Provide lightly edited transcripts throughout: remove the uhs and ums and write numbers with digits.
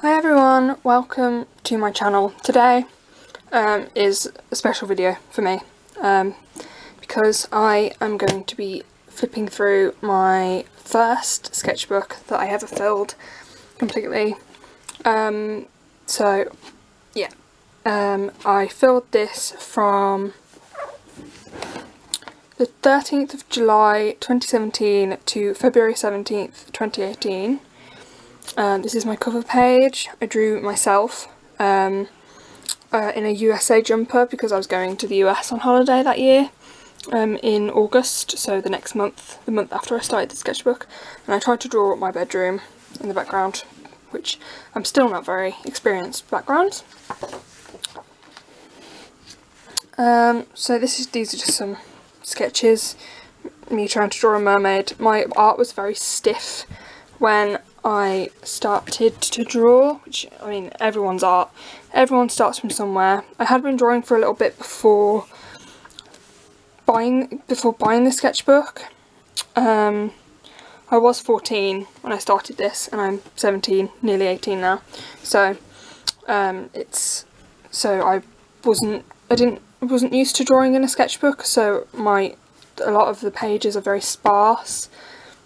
Hi everyone, welcome to my channel. Today is a special video for me because I am going to be flipping through my first sketchbook that I ever filled completely. I filled this from the 13th of July 2017 to February 17th 2018. This is my cover page. I drew myself in a USA jumper because I was going to the US on holiday that year in August, so the next month, the month after I started the sketchbook, and I tried to draw up my bedroom in the background, which I'm still not very experienced backgrounds. These are just some sketches, me trying to draw a mermaid. My art was very stiff when I started to draw, which, I mean, everyone's art. Everyone starts from somewhere. I had been drawing for a little bit before buying the sketchbook. I was 14 when I started this, and I'm 17, nearly 18 now. So, I wasn't used to drawing in a sketchbook, so a lot of the pages are very sparse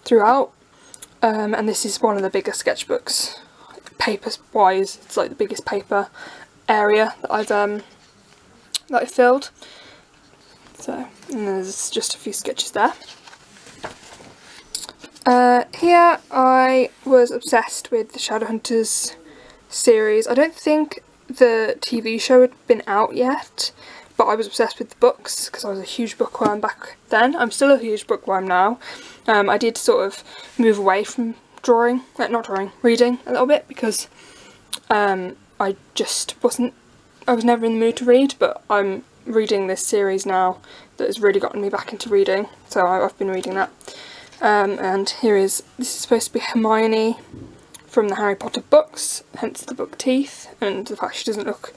throughout. And this is one of the biggest sketchbooks, paper wise. It's like the biggest paper area that I filled. So, and there's just a few sketches there. Here I was obsessed with the Shadowhunters series. I don't think the TV show had been out yet, but I was obsessed with the books because I was a huge bookworm back then. I'm still a huge bookworm now. I did sort of move away from reading a little bit because I was never in the mood to read, but I'm reading this series now that has really gotten me back into reading, so I've been reading that. And this is supposed to be Hermione from the Harry Potter books, hence the book teeth, and the fact she doesn't look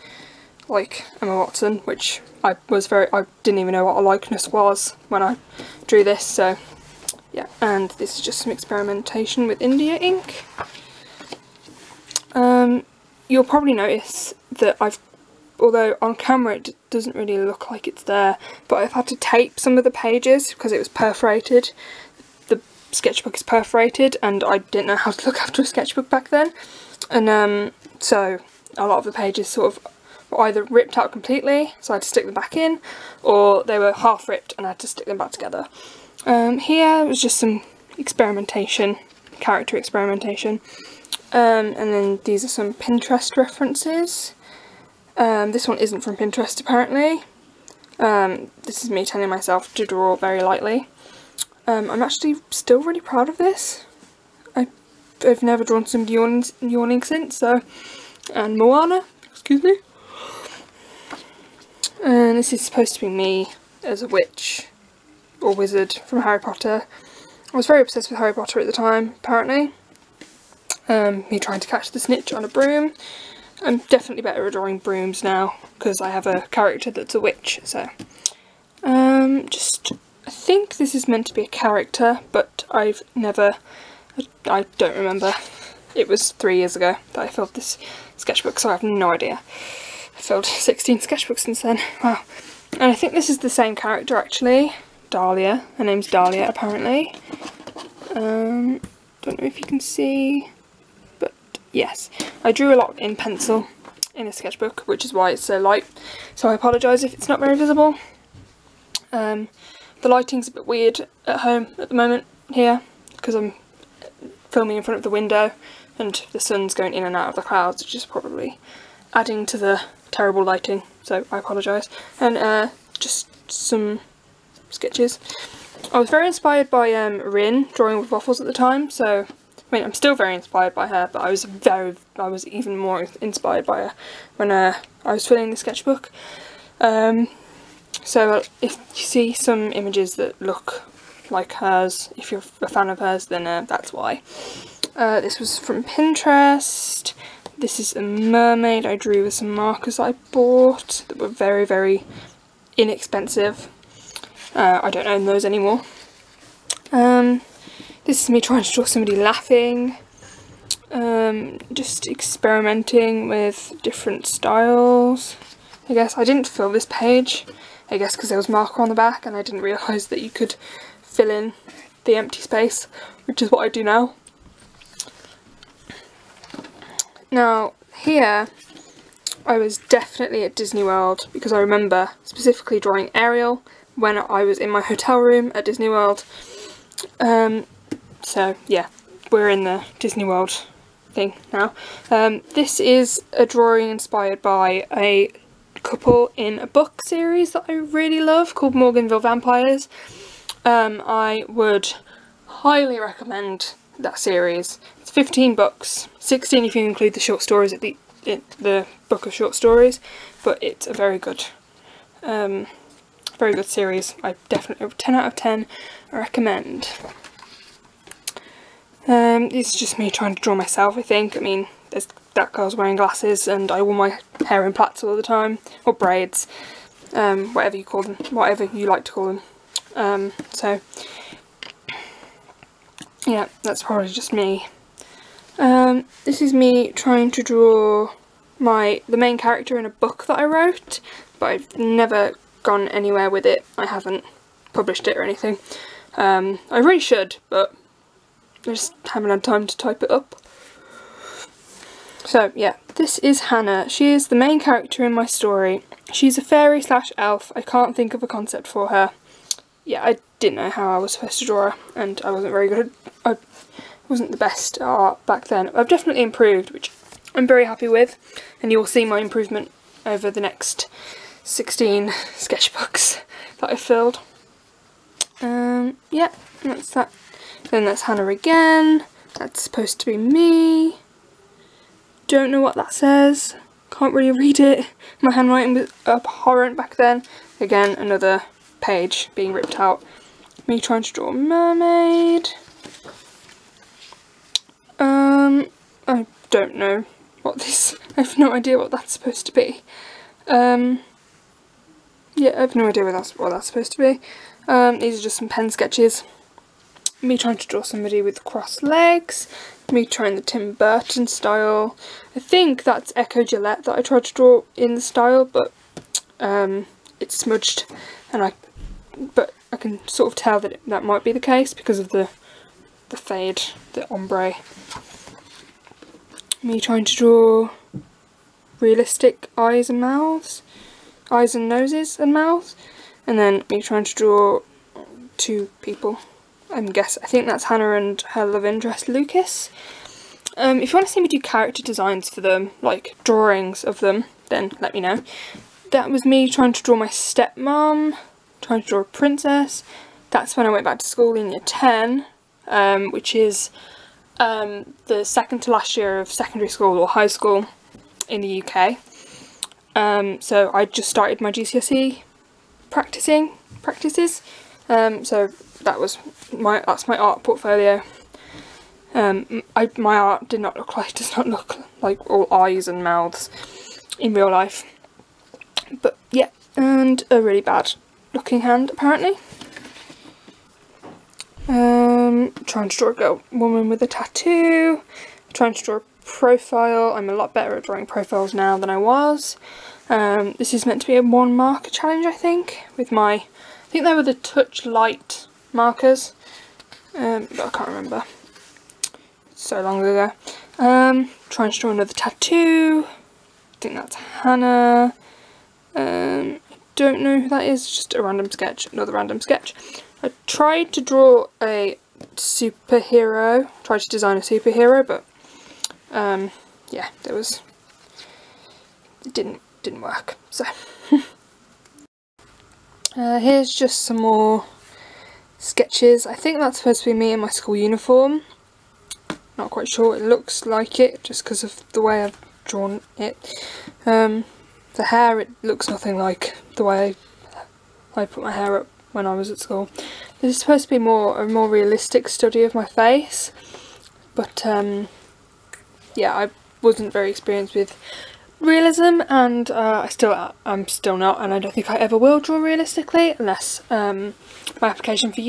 like Emma Watson, which I didn't even know what a likeness was when I drew this, so yeah. And this is just some experimentation with India ink. You'll probably notice that although on camera it doesn't really look like it's there, but I've had to tape some of the pages because it was perforated. The sketchbook is perforated, and I didn't know how to look after a sketchbook back then, and so a lot of the pages sort of either ripped out completely, so I had to stick them back in, or they were half ripped and I had to stick them back together. Here was just some experimentation, character experimentation, and then these are some Pinterest references. This one isn't from Pinterest apparently. This is me telling myself to draw very lightly. I'm actually still really proud of this. I've never drawn somebody yawning since, so, and Moana, excuse me. And this is supposed to be me as a witch or wizard from Harry Potter. I was very obsessed with Harry Potter at the time, apparently. Me trying to catch the snitch on a broom. I'm definitely better at drawing brooms now because I have a character that's a witch, so. I think this is meant to be a character, but I don't remember. It was 3 years ago that I filled this sketchbook, so I have no idea. I filled 16 sketchbooks since then. Wow. And I think this is the same character actually. Dahlia. Her name's Dahlia apparently. Don't know if you can see, but yes. I drew a lot in pencil in a sketchbook, which is why it's so light. So I apologise if it's not very visible. The lighting's a bit weird at home at the moment here because I'm filming in front of the window and the sun's going in and out of the clouds, which is probably adding to the terrible lighting, so I apologise. And just some sketches. I was very inspired by Rin drawing with waffles at the time, so I mean I'm still very inspired by her, but I was even more inspired by her when I was filling the sketchbook. So if you see some images that look like hers, if you're a fan of hers, then that's why. This was from Pinterest. This is a mermaid I drew with some markers I bought that were very, very inexpensive. I don't own those anymore. This is me trying to draw somebody laughing. Just experimenting with different styles. I guess I didn't fill this page, I guess because there was marker on the back and I didn't realise that you could fill in the empty space, which is what I do now. Now here I was definitely at Disney World because I remember specifically drawing Ariel when I was in my hotel room at Disney World. So yeah, we're in the Disney World thing now. This is a drawing inspired by a couple in a book series that I really love called Morganville Vampires. I would highly recommend that series. It's 15 books, 16 if you include the short stories at the book of short stories, but it's a very good series. I definitely 10 out of 10 recommend. It's just me trying to draw myself, I think. I mean, there's that girl's wearing glasses and I wore my hair in plaits all the time, or braids, whatever you call them, whatever you like to call them. So yeah, that's probably just me. This is me trying to draw the main character in a book that I wrote, but I've never gone anywhere with it. I haven't published it or anything. I really should, but I just haven't had time to type it up. So yeah, this is Hannah. She is the main character in my story. She's a fairy slash elf. I can't think of a concept for her. Yeah, I didn't know how I was supposed to draw her, and I wasn't very good at, I wasn't the best at art back then. I've definitely improved, which I'm very happy with, and you will see my improvement over the next 16 sketchbooks that I've filled. Yeah, that's that. Then that's Hannah again. That's supposed to be me. Don't know what that says. Can't really read it. My handwriting was abhorrent back then. Again, another page being ripped out. Me trying to draw a mermaid. I don't know what this... I have no idea what that's supposed to be. Yeah, I have no idea what that's supposed to be. These are just some pen sketches. Me trying to draw somebody with crossed legs. Me trying the Tim Burton style. I think that's Echo Gillette that I tried to draw in the style, but it's smudged, and but I can sort of tell that that might be the case because of the fade, the ombre. Me trying to draw realistic eyes and mouths, eyes and noses and mouths, and then me trying to draw two people. I think that's Hannah and her love interest Lucas. If you want to see me do character designs for them, like drawings of them, then let me know. That was me trying to draw my stepmom, trying to draw a princess. That's when I went back to school in year 10, which is the second to last year of secondary school or high school in the UK. So I just started my GCSE practices. So that's my art portfolio. My art does not look like all eyes and mouths in real life. But yeah, and a really bad looking hand apparently. Trying to draw a woman with a tattoo. Trying to draw a profile. I'm a lot better at drawing profiles now than I was. This is meant to be a 1 marker challenge, I think, with I think they were the Touch Light markers, but I can't remember. So long ago. Trying to draw another tattoo. I think that's Hannah. I don't know who that is, just a random sketch, another random sketch. I tried to draw a superhero, tried to design a superhero, but yeah, it didn't work, so. Here's just some more sketches. I think that's supposed to be me in my school uniform. Not quite sure, it looks like it just because of the way I've drawn it. The hair, it looks nothing like the way I put my hair up when I was at school. This is supposed to be a more realistic study of my face, but yeah, I wasn't very experienced with realism, and I'm still not, and I don't think I ever will draw realistically unless my application for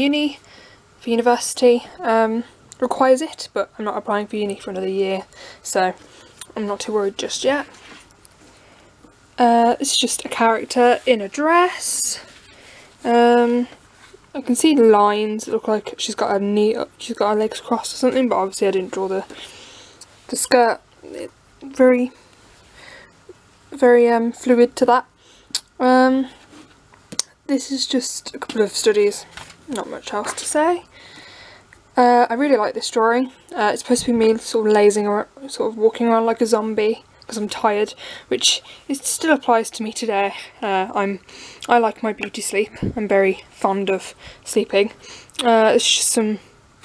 university requires it, but I'm not applying for uni for another year, so I'm not too worried just yet. This is just a character in a dress. I can see lines that look like she's got her legs crossed or something, but obviously I didn't draw the skirt. Very fluid to that. This is just a couple of studies, not much else to say. I really like this drawing. It's supposed to be me sort of lazing around, sort of walking around like a zombie because I'm tired, which still applies to me today. I like my beauty sleep. I'm very fond of sleeping. It's just some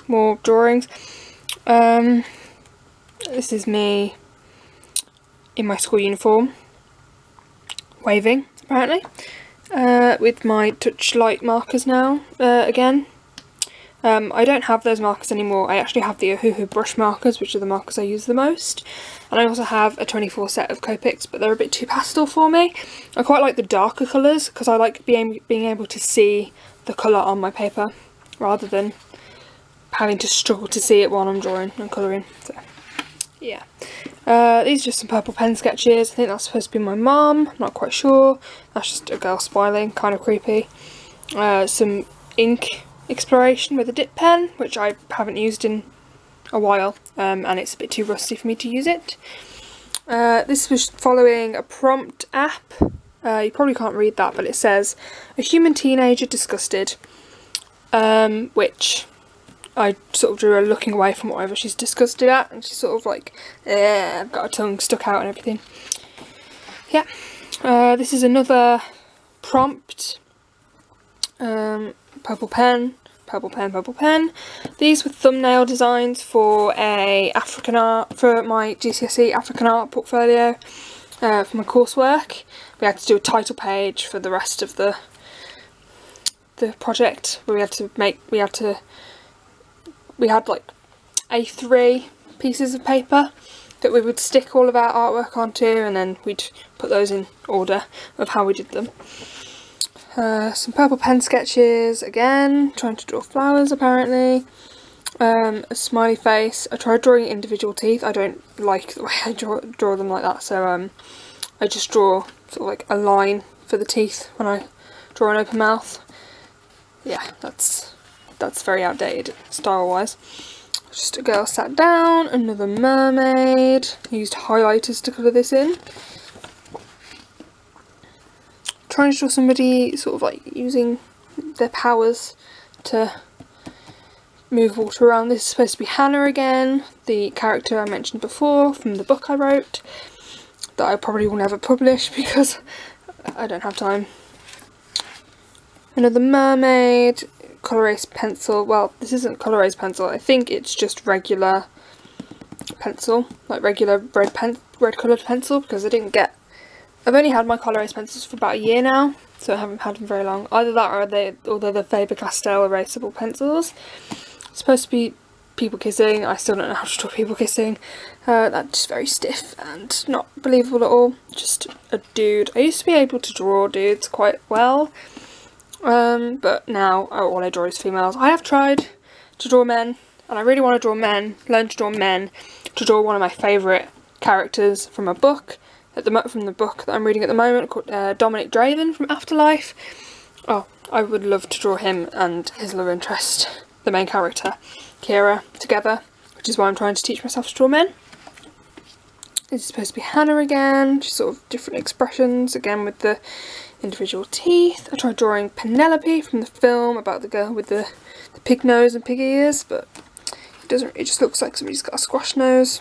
more drawings. This is me in my school uniform, waving apparently, with my Touchlight markers now again. I don't have those markers anymore. I actually have the Ohuhu brush markers, which are the markers I use the most. And I also have a 24 set of Copics, but they're a bit too pastel for me. I quite like the darker colours, because I like being able to see the colour on my paper, rather than having to struggle to see it while I'm drawing and colouring. So, yeah. These are just some purple pen sketches. I think that's supposed to be my mum, not quite sure. That's just a girl smiling, kind of creepy. Some ink exploration with a dip pen, which I haven't used in a while, and it's a bit too rusty for me to use it. This was following a prompt app. You probably can't read that, but it says, "A human teenager disgusted," which I sort of drew her looking away from whatever she's disgusted at, and she's sort of like, I've got her tongue stuck out and everything. Yeah. This is another prompt. Purple pen, purple pen, purple pen. These were thumbnail designs for my GCSE African art portfolio for my coursework. We had to do a title page for the rest of the project, where we had like A3 pieces of paper that we would stick all of our artwork onto, and then we'd put those in order of how we did them. Some purple pen sketches again, trying to draw flowers apparently. A smiley face. I tried drawing individual teeth. I don't like the way I draw them like that, so I just draw sort of like a line for the teeth when I draw an open mouth. Yeah, that's very outdated style wise. Just a girl sat down, another mermaid. I used highlighters to colour this in. Trying to draw somebody sort of like using their powers to move water around. This is supposed to be Hannah again, the character I mentioned before from the book I wrote, that I probably will never publish because I don't have time. Another mermaid, Col-Erase pencil. Well, this isn't Col-Erase pencil, I think it's just regular pencil, like regular red coloured pencil, because I've only had my Col-Erase pencils for about a year now, so I haven't had them very long. Either that or they're the Faber-Castell erasable pencils. It's supposed to be people kissing. I still don't know how to draw people kissing. That's just very stiff and not believable at all. Just a dude. I used to be able to draw dudes quite well, but now all I draw is females. I have tried to draw men, and I really want to draw men, learn to draw men, to draw one of my favourite characters from a book. From the book that I'm reading at the moment, called Dominic Draven from Afterlife. Oh, I would love to draw him and his love interest, the main character, Kira, together, which is why I'm trying to teach myself to draw men. This is supposed to be Hannah again, just sort of different expressions, again with the individual teeth. I tried drawing Penelope from the film about the girl with the pig nose and pig ears, but it just looks like somebody's got a squash nose.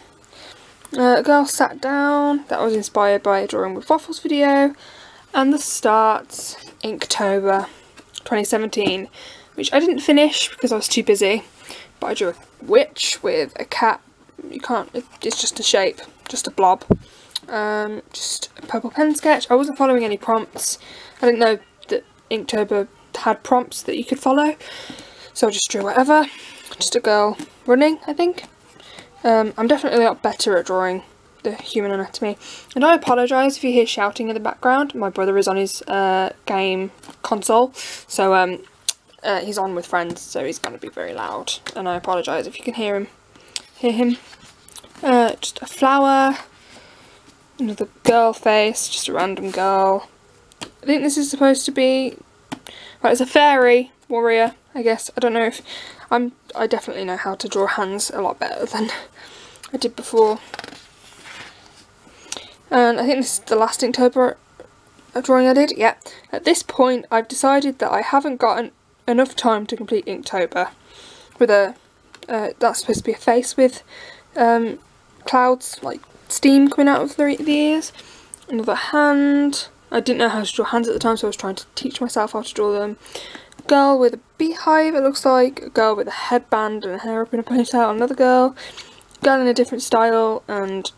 A girl sat down. That was inspired by a Drawing with Waffles video. And the Starts, Inktober 2017, which I didn't finish because I was too busy. But I drew a witch with a cat. It's just a shape, just a blob. Just a purple pen sketch. I wasn't following any prompts. I didn't know that Inktober had prompts that you could follow, so I just drew whatever. Just a girl running, I think. I'm definitely a lot better at drawing the human anatomy, and I apologise if you hear shouting in the background. My brother is on his game console, so he's on with friends, so he's going to be very loud, and I apologise if you can hear him. Just a flower, another girl face, just a random girl. I think this is supposed to be, right, it's a fairy warrior, I guess. I don't know if I definitely know how to draw hands a lot better than I did before. And I think this is the last Inktober drawing I did. Yeah. At this point, I've decided that I haven't got enough time to complete Inktober with a that's supposed to be a face with clouds, like steam coming out of the ears. Another hand. I didn't know how to draw hands at the time, so I was trying to teach myself how to draw them. Girl with a beehive, it looks like. A girl with a headband and hair up in a ponytail. Another girl. Girl in a different style, and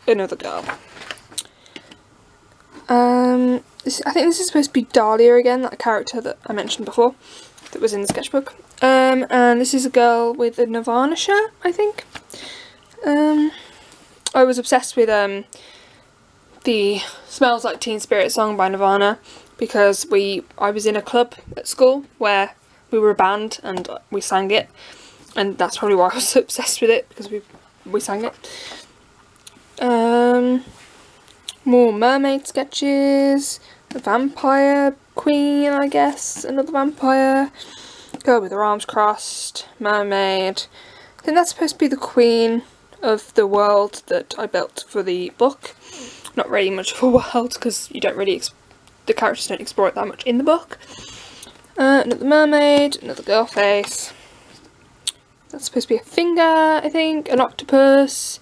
another girl. I think this is supposed to be Dahlia again, that character that I mentioned before, that was in the sketchbook. And this is a girl with a Nirvana shirt, I think. I was obsessed with the Smells Like Teen Spirit song by Nirvana, because I was in a club at school where we were a band and we sang it, and that's probably why I was so obsessed with it, because we sang it. More mermaid sketches, a vampire queen, I guess, another vampire, girl with her arms crossed, mermaid. I think that's supposed to be the queen of the world that I built for the book. Not really much of a world, because you don't really, the characters don't explore it that much in the book. Another mermaid, another girl face. That's supposed to be a finger, I think, an octopus,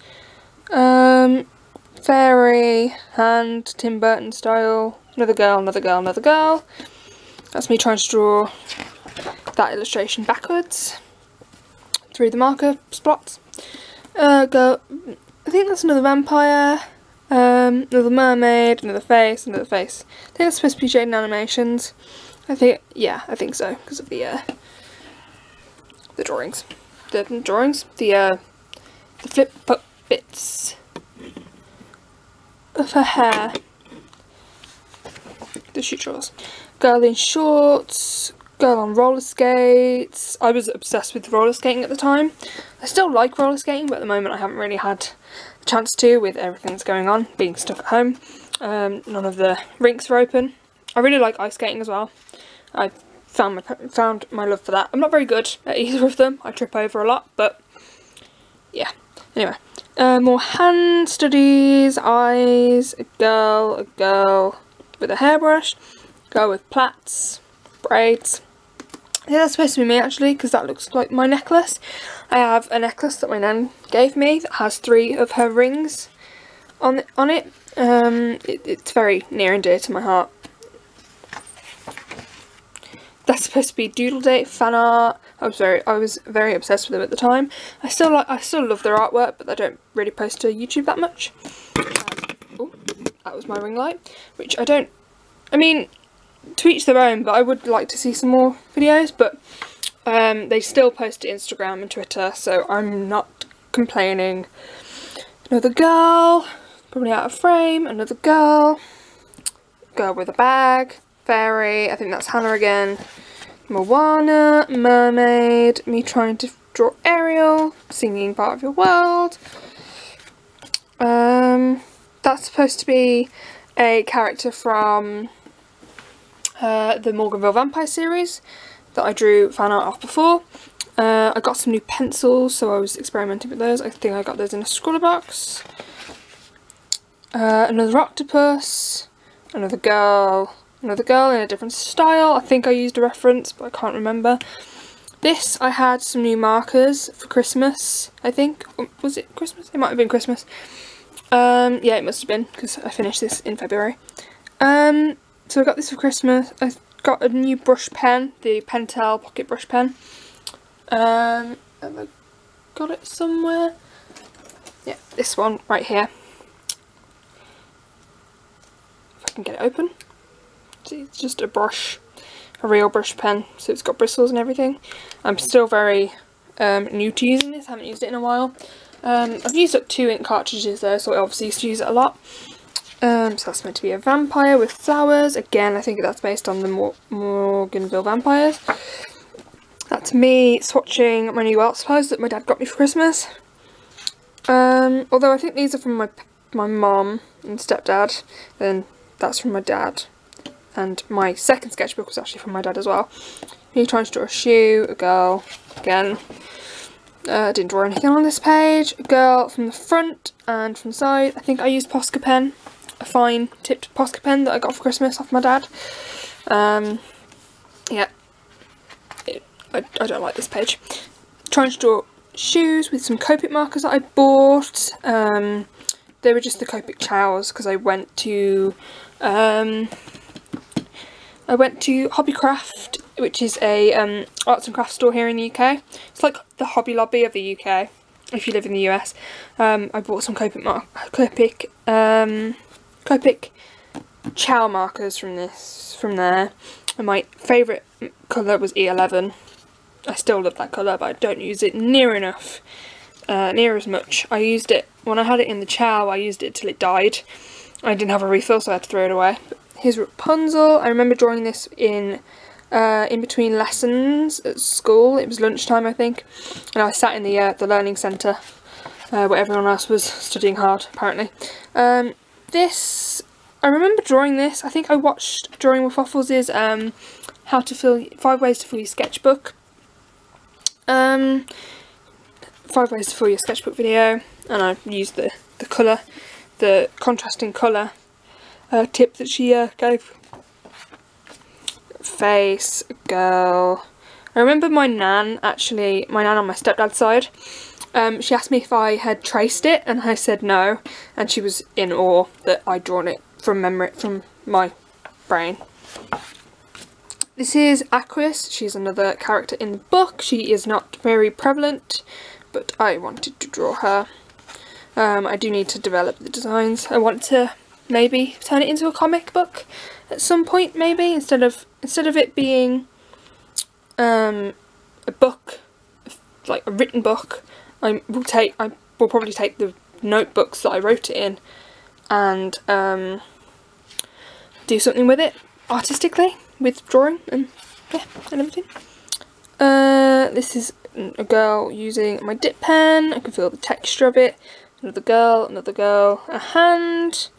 fairy, hand, Tim Burton style, another girl, another girl, another girl. That's me trying to draw that illustration backwards through the marker spots. Girl, I think that's another vampire, another mermaid, another face, another face. I think that's supposed to be Jaden Animations. I think so, because of the drawings. The flip bits of her hair. The shoe draws. Girl in shorts, girl on roller skates. I was obsessed with roller skating at the time. I still like roller skating, but at the moment I haven't really had a chance to, with everything that's going on, being stuck at home. None of the rinks are open. I really like ice skating as well. I found my love for that. I'm not very good at either of them. I trip over a lot, but yeah. Anyway, more hand studies, eyes, a girl with a hairbrush, girl with plaits, braids. I think that's supposed to be me actually, because that looks like my necklace. I have a necklace that my nan gave me that has 3 of her rings on it. It's very near and dear to my heart. That's supposed to be Doodle Date fan art. I was very obsessed with them at the time. I still love their artwork, but I don't really post to YouTube that much. Oh, that was my ring light, which I mean, to each their own, but I would like to see some more videos, but they still post to Instagram and Twitter, so I'm not complaining. Another girl, probably out of frame, another girl with a bag, fairy, I think that's Hannah again, Moana, mermaid, me trying to draw Ariel, singing Part of Your World. That's supposed to be a character from the Morganville Vampire series that I drew fan art of before. I got some new pencils, so I was experimenting with those. I think I got those in a scroller box. Another octopus, another girl in a different style. I think I used a reference, but I can't remember. This, I had some new markers for Christmas, I think. Was it Christmas? It might have been Christmas. Yeah, it must have been, because I finished this in February. So I got this for Christmas. I got a new brush pen, the Pentel pocket brush pen. Have I got it somewhere? Yeah, this one right here. If I can get it open. See, it's just a brush, a real brush pen, so it's got bristles and everything. I'm still very new to using this, I haven't used it in a while. I've used up 2 ink cartridges though, so I obviously used to use it a lot. So that's meant to be a vampire with flowers. Again, I think that's based on the Morganville vampires. That's me swatching my new art supplies that my dad got me for Christmas. Although I think these are from my mum and stepdad, then that's from my dad. And my second sketchbook was actually from my dad as well. Me trying to draw a shoe, a girl, again. Didn't draw anything on this page. A girl from the front and from the side. I think I used Posca pen, a fine tipped Posca pen that I got for Christmas off my dad. Yeah, I don't like this page. Trying to draw shoes with some Copic markers that I bought. They were just the Copic Chows because I went to Hobbycraft, which is a arts and crafts store here in the UK. It's like the Hobby Lobby of the UK if you live in the US. I bought some Copic Chow markers from there. And my favourite colour was E11. I still love that colour, but I don't use it near enough, near as much. I used it, when I had it in the Chow, I used it till it died. I didn't have a refill, so I had to throw it away. But here's Rapunzel. I remember drawing this in between lessons at school. It was lunchtime, I think, and I sat in the learning centre where everyone else was studying hard, apparently. This, I remember drawing this. I think I watched Drawing with Waffles' how to fill 5 ways to fill your sketchbook. 5 ways to fill your sketchbook video, and I used the colour, the contrasting colour tip that she gave. Face, girl. I remember my nan on my stepdad's side, she asked me if I had traced it, and I said no, and she was in awe that I'd drawn it from memory, from my brain. This is Aquis. She's another character in the book. She is not very prevalent, but I wanted to draw her. I do need to develop the designs. I want to maybe turn it into a comic book at some point, maybe, instead of it being a book, like a written book. I will probably take the notebooks that I wrote it in and do something with it artistically, with drawing and yeah, and everything. This is a girl using my dip pen. I can feel the texture of it. Another girl, a hand,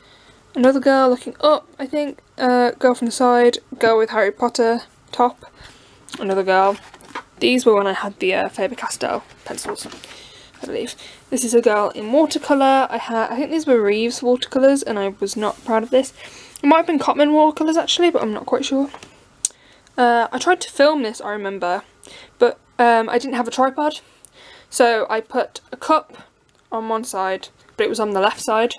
another girl looking up, I think, girl from the side, girl with Harry Potter top, another girl. These were when I had the Faber-Castell pencils, I believe. This is a girl in watercolour. I think these were Reeves watercolours, and I was not proud of this. It might have been Cotman watercolours actually, but I'm not quite sure. I tried to film this, I remember, but I didn't have a tripod, so I put a cup on one side, but it was on the left side,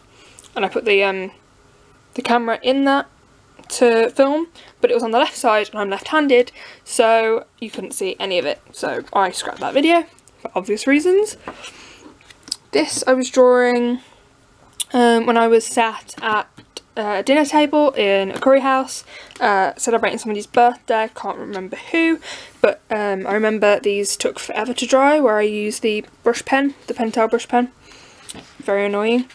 and I put the camera in that to film, but it was on the left side, and I'm left-handed, so you couldn't see any of it, so I scrapped that video for obvious reasons. This I was drawing when I was sat at a dinner table in a curry house, celebrating somebody's birthday. Can't remember who, but I remember these took forever to dry, where I used the brush pen, the Pentel brush pen. Very annoying.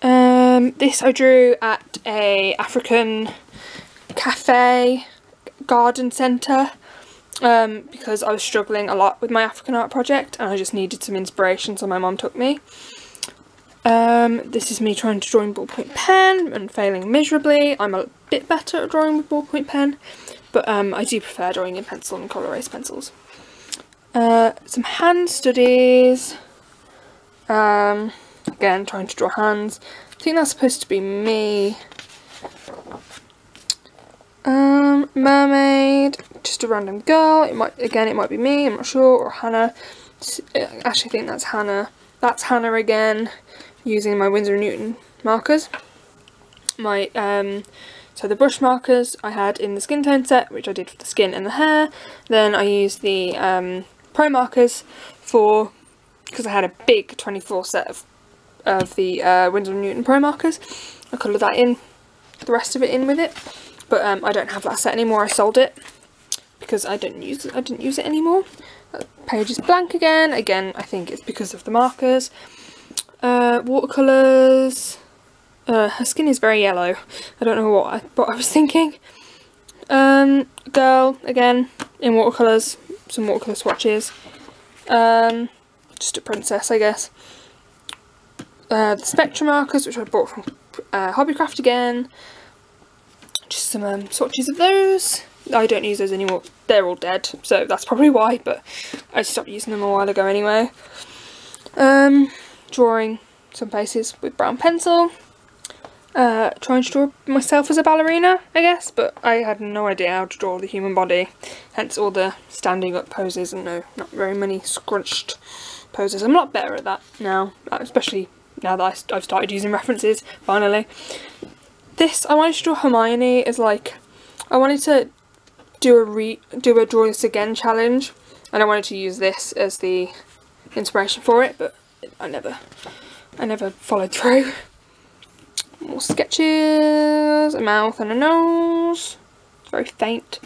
This I drew at a African cafe garden centre because I was struggling a lot with my African art project and I just needed some inspiration, so my mum took me. This is me trying to draw in ballpoint pen and failing miserably. I'm a bit better at drawing with ballpoint pen, but I do prefer drawing in pencil and colour erase pencils. Some hand studies. Again, trying to draw hands. I think that's supposed to be me. Mermaid, just a random girl. It might be me, I'm not sure, or Hannah. I actually think that's Hannah. That's Hannah again, using my Winsor & Newton markers. My so the brush markers I had in the skin tone set, which I did for the skin and the hair. Then I used the pro markers because I had a big 24 set of the Winsor & Newton pro markers. I coloured that in, the rest of it in with it, but I don't have that set anymore. I sold it because I didn't use it anymore. That page is blank again. I think it's because of the markers. Watercolours. Her skin is very yellow. I don't know what I was thinking. Girl again in watercolours. some watercolour swatches. Just a princess, I guess. The Spectrum markers, which I bought from Hobbycraft again. Just some swatches of those. I don't use those anymore. They're all dead, so that's probably why, but I stopped using them a while ago anyway. Drawing some faces with brown pencil. Trying to draw myself as a ballerina, I guess, but I had no idea how to draw the human body, hence all the standing up poses and not very many scrunched poses. I'm a lot better at that now, especially now that I've started using references, finally. This, I wanted to draw Hermione as like, I wanted to do a draw this again challenge, and I wanted to use this as the inspiration for it, but I never followed through. More sketches, a mouth and a nose, very faint.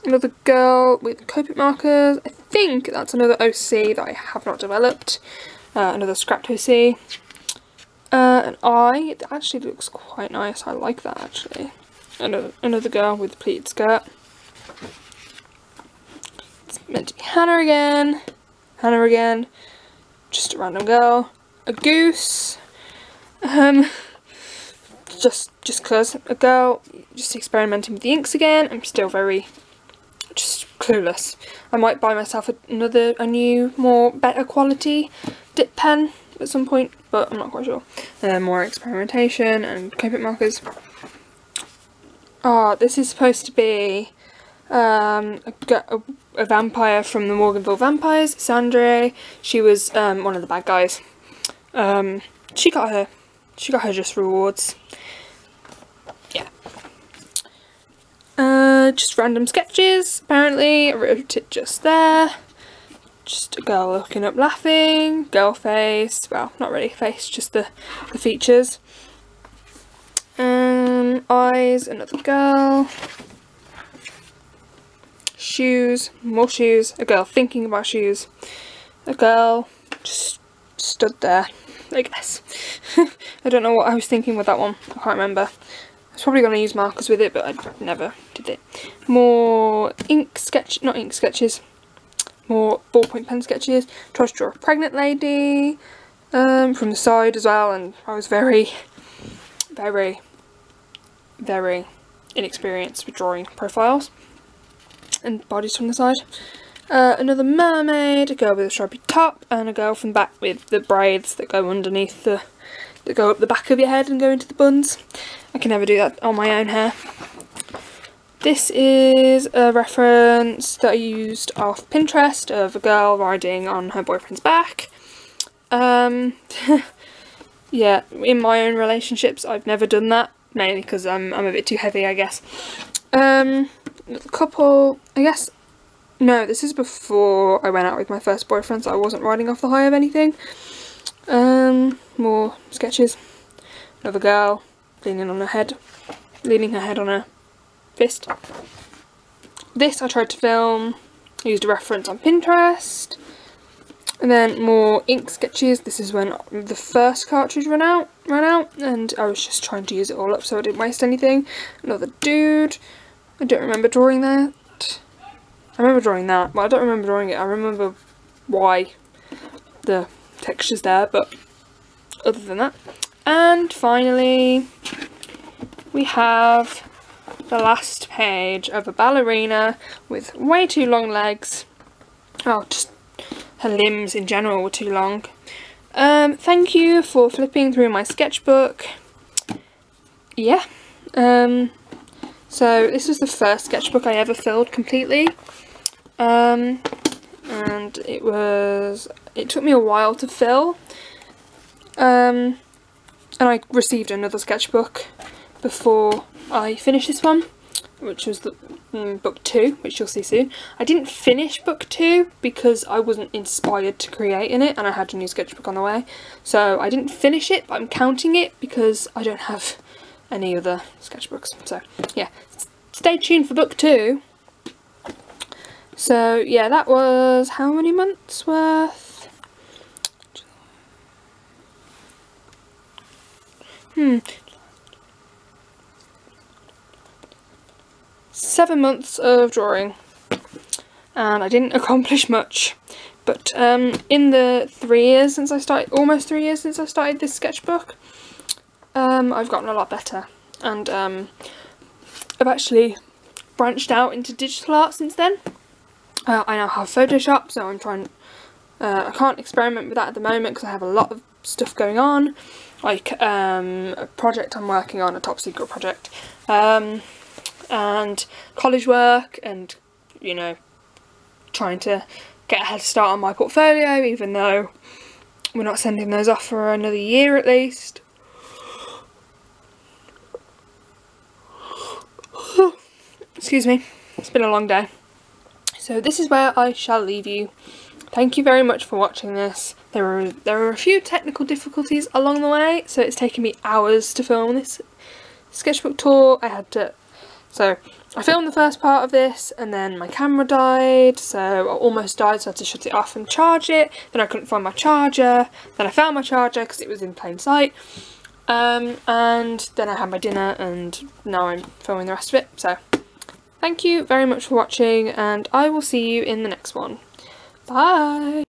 Another girl with Copic markers. I think that's another OC that I have not developed. Another scrapped OC. An eye, it actually looks quite nice, I like that actually. Another girl with a pleated skirt. It's meant to be Hannah again, just a random girl. A goose, just cause a girl, just experimenting with the inks again. I'm still very, just clueless. I might buy myself a new, better quality dip pen at some point, but I'm not quite sure. More experimentation and Copic markers. Oh, this is supposed to be a vampire from the Morganville Vampires, Sandra. She was one of the bad guys. She got her just rewards. Yeah. Just random sketches, apparently. I wrote it just there. Just a girl looking up laughing, girl face, well, not really face, just the features. Eyes, another girl. Shoes, more shoes, a girl thinking about shoes. A girl just stood there, I guess. I don't know what I was thinking with that one, I can't remember. I was probably going to use markers with it, but I never did it. More not ink sketches. More ballpoint pen sketches. Tried to draw a pregnant lady from the side as well, and I was very inexperienced with drawing profiles and bodies from the side. Another mermaid, a girl with a stripy top, and a girl from the back with the braids that go underneath that go up the back of your head and go into the buns. I can never do that on my own hair. This is a reference that I used off Pinterest of a girl riding on her boyfriend's back. Yeah, in my own relationships I've never done that, mainly because I'm a bit too heavy, I guess. A couple, I guess, no, this is before I went out with my first boyfriend, so I wasn't riding off the high of anything. More sketches. Another girl leaning her head on her fist. This I tried to film, used a reference on Pinterest. And then more ink sketches. This is when the first cartridge ran out, and I was just trying to use it all up so I didn't waste anything. Another dude. I don't remember drawing that. I remember drawing that, but I don't remember drawing it. I remember why the texture's there, but other than that. And finally, we have the last page of a ballerina with way too long legs. Oh, just her limbs in general were too long. Thank you for flipping through my sketchbook. Yeah. So this was the first sketchbook I ever filled completely. And it took me a while to fill. And I received another sketchbook before I finished this one, which was the book 2, which you'll see soon. I didn't finish book 2 because I wasn't inspired to create in it, and I had a new sketchbook on the way. So I didn't finish it, but I'm counting it because I don't have any other sketchbooks. So yeah, stay tuned for book 2. So yeah, that was how many months worth? 7 months of drawing. and I didn't accomplish much. But in the 3 years since I started, almost 3 years since I started this sketchbook, I've gotten a lot better, and I've actually branched out into digital art since then. I now have Photoshop, so I'm trying. I can't experiment with that at the moment because I have a lot of stuff going on, like a project I'm working on, a top secret project, and college work, and you know, trying to get a head start on my portfolio, even though we're not sending those off for another year at least. Excuse me, it's been a long day. So this is where I shall leave you. Thank you very much for watching this. There were a few technical difficulties along the way, so it's taken me hours to film this sketchbook tour. So I filmed the first part of this, and then my camera died, so I almost died, so I had to shut it off and charge it. Then I couldn't find my charger. Then I found my charger because it was in plain sight. And then I had my dinner, and now I'm filming the rest of it. So thank you very much for watching, and I will see you in the next one. Bye!